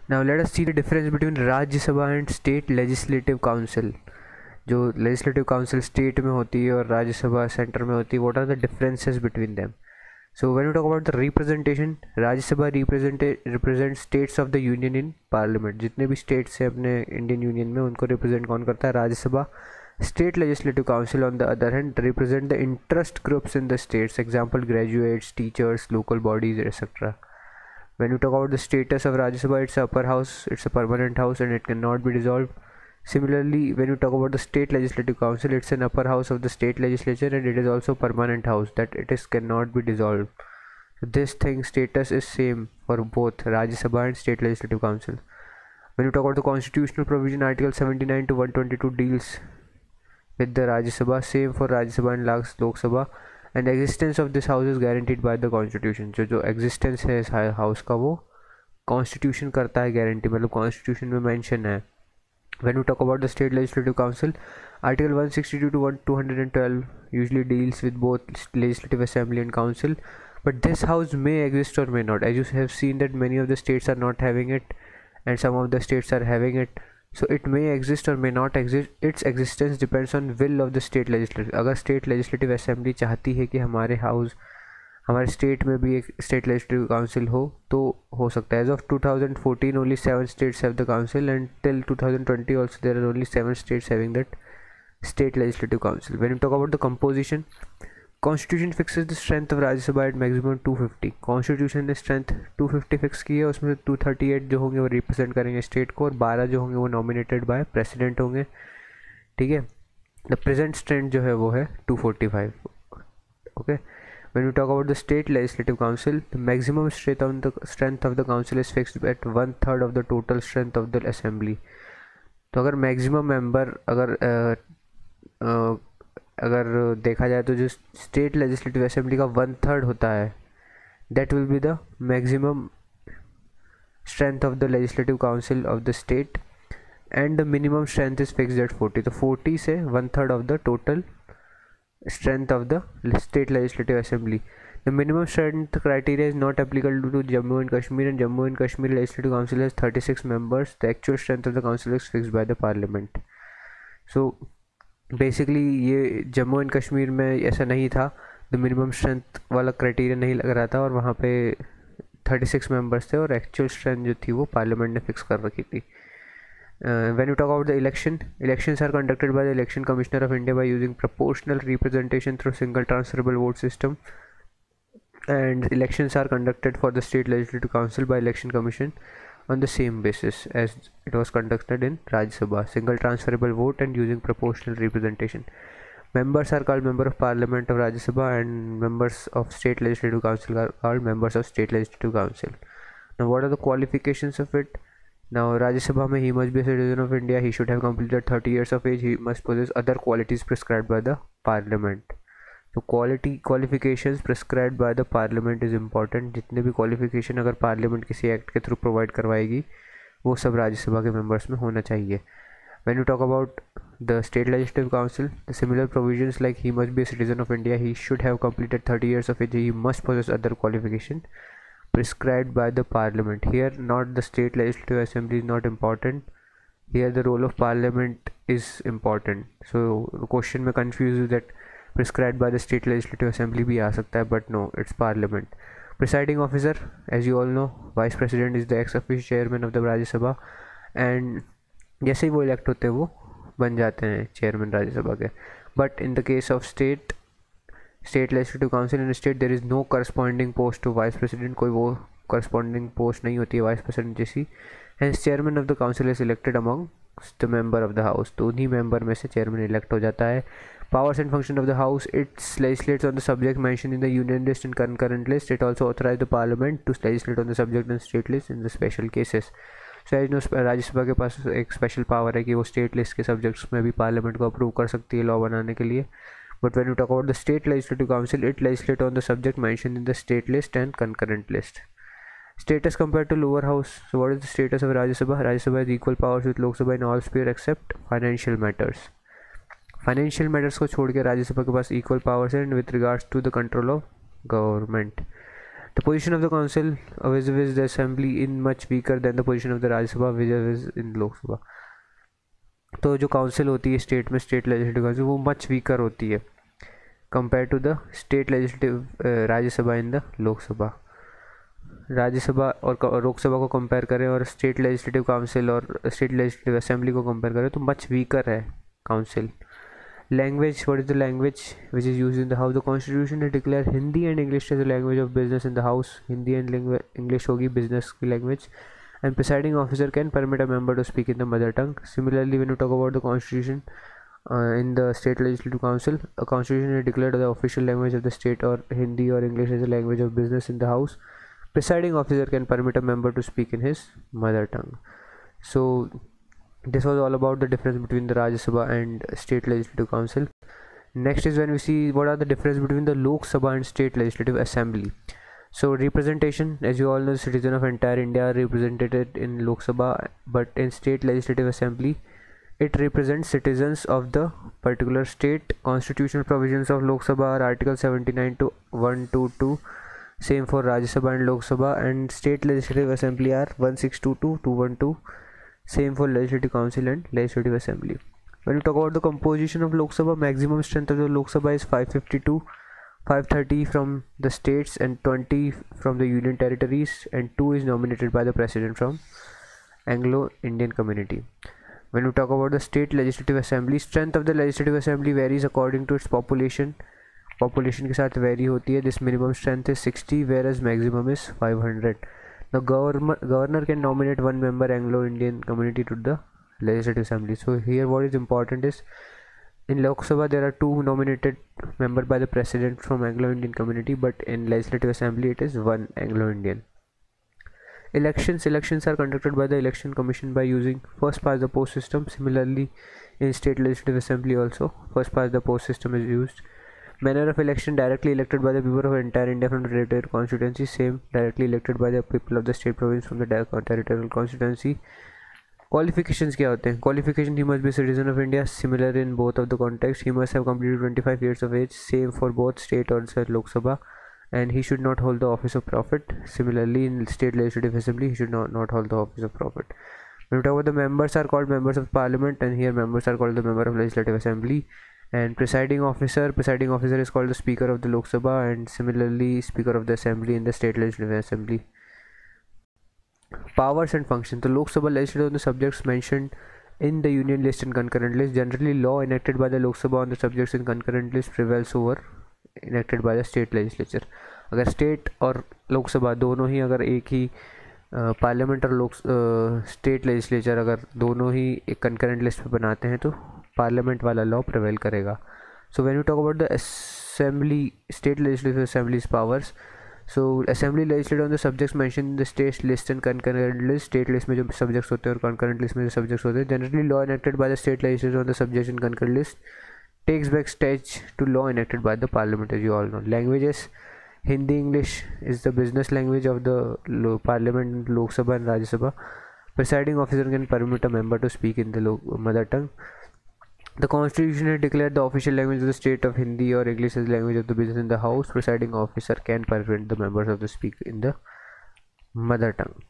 Now let us see the difference between Rajya Sabha and State Legislative Council. जो legislative council state में होती है और Rajya Sabha centre में होती है, what are the differences between them? So when you talk about the representation, Rajya Sabha represent states of the union in parliament. जितने भी स्टेट्स हैं अपने इंडियन यूनियन में उनको रिप्रेजेंट कौन करता है? Rajya Sabha. State legislative council on the other hand represent the interest groups in the states, example graduates, teachers, local bodies etcetera. When you talk about the status of Rajya Sabha, it's a upper house, it's a permanent house and it cannot be dissolved. Similarly, when you talk about the State Legislative Council, it's an upper house of the state legislature and it is also permanent house that it is cannot be dissolved. So this thing status is same for both Rajya Sabha and State Legislative Council. When you talk about the constitutional provision, Article 79 to 122 deals with the Rajya Sabha, same for Rajya Sabha and Lok Sabha. And existence of this house is guaranteed by the constitution. जो existence है इस house का वो constitution करता है guarantee, मतलब constitution में mention है. When you talk about the state legislative council, article 162 to 212 usually deals with both legislative assembly and council, but this house may exist और may not. As you have seen that many of the states are not having it and some of the states are having it. So it may exist or may not exist. Its existence depends on will of the state legislature. अगर state legislative assembly चाहती है कि हमारे state में भी एक state legislative council हो तो हो सकता है. As of 2014 only 7 states have the council and till 2020 also there are only 7 states having that state legislative council. When you talk about the composition, constitution fixes the strength of Rajya Sabha at maximum 250. Constitution ने strength 250 fix की है, उसमें से 238 जो होंगे वो represent करेंगे state को और 12 जो होंगे वो नॉमिनेटेड बाय प्रेसिडेंट होंगे. ठीक है. द प्रेजेंट स्ट्रेंथ जो है वो है 245. Okay. When you talk about the state legislative council, the maximum strength of the council is fixed eight 1/3 of the total strength of the assembly. तो अगर maximum member अगर देखा जाए तो जो स्टेट लेजिस्लेटिव असेंबली का 1/3 होता है that will be the maximum strength of the legislative council of the state and the minimum strength is fixed at 40. तो 40 से 1/3 of the total strength of the state legislative assembly. The minimum strength criteria is not applicable to Jammu and Kashmir and Jammu and Kashmir legislative council has 36 members. The actual strength of the council is fixed by the parliament. So basically ये Jammu and Kashmir में ऐसा नहीं था, the minimum strength वाला criteria नहीं लग रहा था और वहाँ पे 36 मेंबर्स थे और एक्चुअल स्ट्रेंथ जो थी वो पार्लियामेंट ने फिक्स कर रखी थी. When you talk about the elections are conducted by the election commissioner of India by using proportional representation through single transferable vote system and elections are conducted for the state legislative council by election commission on the same basis as it was conducted in Rajya Sabha, single transferable vote and using proportional representation. Members are called member of parliament of Rajya Sabha and members of state legislative council are called members of state legislative council. Now what are the qualifications of it? Now Rajya Sabha mein he must be a citizen of India, he should have completed 30 years of age, he must possess other qualities prescribed by the parliament. तो qualifications prescribed bye the parliament is important. जितने भी qualification अगर parliament किसी act के through provide करवाएगी वो सब राज्यसभा के मेंबर्स में होना चाहिए. When you talk about the state legislative council, the similar provisions like he must be a citizen of India, he should have completed 30 years of age, he must possess other qualification prescribed by the parliament. Here not the state legislative assembly is not important, here the role of parliament is important. So the question में confuse is that prescribed by the state legislative assembly भी आ सकता है, but no, it's parliament. Presiding officer, as you all know, vice president is the ex officio chairman of the Rajya Sabha and जैसे ही वो elect होते हैं वो बन जाते हैं chairman राज्य सभा के. But in the case of state legislative council in a state there is no corresponding post to vice president, कोई वो corresponding post नहीं होती है vice president जैसी. Hence chairman of the council is elected among the member of the house. तो उन्हीं member में से chairman elect हो जाता है. Powers and function of the house, it legislates on the subject mentioned in the union list and concurrent list. It also authorizes the parliament to legislate on the subject and state list in the special cases. So as you know, Rajya Sabha के पास एक special power है कि वो state list के subjects में भी parliament को approve कर सकती है लॉ बनाने के लिए. But when you talk about the state legislative council, it legislate on the subject mention in the state list and concurrent list. Status compared to lower house. So what is the status of Rajya Sabha? Rajya Sabha has equal powers with Lok Sabha in all sphere except financial matters. Financial matters को छोड़ के राज्यसभा के पास equal powers हैं with regards to the control of government. The position of the council vis-a-vis the assembly in much weaker than the position of the Rajya Sabha vis-a-vis in Lok Sabha. तो जो council होती है state में, state legislative council, वो much weaker होती है compare to the state legislative Rajya Sabha in the Lok Sabha. Rajya Sabha और लोकसभा को कंपेयर करें और स्टेट लेजिस्लेटिव काउंसिल और स्टेट लेजिस्लेटिव असेंबली को कंपेयर करें तो मच वीकर है council. Language, what is the language which is use in the house? The constitution ने declare Hindi and English as the language of business in the house. Hindi and English होगी business की language. And presiding officer can permit a member to speak in the mother tongue. Similarly, when you talk about the constitution in the state legislative council, a constitution is declared the official language of the state or Hindi or English as a language of business in the house. Presiding officer can permit a member to speak in his mother tongue. So this was all about the difference between the Rajya Sabha and state legislative council. Next is when we see what are the difference between the Lok Sabha and state legislative assembly. So representation, as you all know, citizens of entire India are represented in Lok Sabha, but in state legislative assembly, it represents citizens of the particular state. Constitutional provisions of Lok Sabha are Article 79 to 122. Same for Rajya Sabha and Lok Sabha, and state legislative assembly are 162 to 212. Same for legislative council and legislative assembly. When we talk about the composition of Lok Sabha, maximum strength of the Lok Sabha is 552. 530 from the states and 20 from the union territories, and 2 is nominated by the president from Anglo-Indian community. When we talk about the state legislative assembly, strength of the legislative assembly varies according to its population. Population के साथ vary होती है. This minimum strength is 60 whereas maximum is 500. The governor can nominate one member Anglo-Indian community to the legislative assembly. So here what is important is, in Lok Sabha there are 2 nominated member by the president from Anglo-Indian community, but in legislative assembly it is 1 Anglo-Indian. Elections are conducted by the election commission by using first past the post system. Similarly in state legislative assembly also first past the post system is used. Manner of election, directly elected by the people of entire India from the territorial constituency. Same, directly elected by the people of the state province from the territorial constituency. Qualifications क्या होते हैं? Qualification, he must be citizen of India. Similar in both of the context. He must have completed 25 years of age. Same for both state or Lok Sabha. And he should not hold the office of prophet. Similarly in state legislative assembly, he should not hold the office of prophet. When we talk about the members are called members of parliament, and here members are called the member of legislative assembly. And presiding officer is called the speaker of the Lok Sabha, and similarly speaker of the assembly in the state legislative assembly. Powers and functions. The Lok Sabha legislates on the subjects mentioned in the union list and concurrent list. Generally, law enacted by the Lok Sabha on the subjects in concurrent list prevails over enacted by the state legislature. अगर state और लोक सभा दोनों ही अगर एक ही parliament और state legislature अगर दोनों ही एक कंकरेंट लिस्ट पे बनाते हैं तो पार्लियामेंट वाला लॉ प्रिवेल करेगा. सो when you talk about the assembly, state legislative assemblies powers, so assembly legislate on the subjects mention in the state list and concurrent list. State list में जो subjects होते हैं और कंकरेंट लिस्ट में जो subjects होते हैं. Generally law enacted by the state legislature on the subjects in concurrent list takes back stage to law enacted by the parliament, as you all know. Languages, Hindi, English is the business language of the parliament, Lok Sabha and Rajya Sabha. Presiding officer can permit a member to speak in the mother tongue. The constitution has declared the official language of the state of Hindi or English as language of the business in the house. Presiding officer can permit the members of the speak in the mother tongue.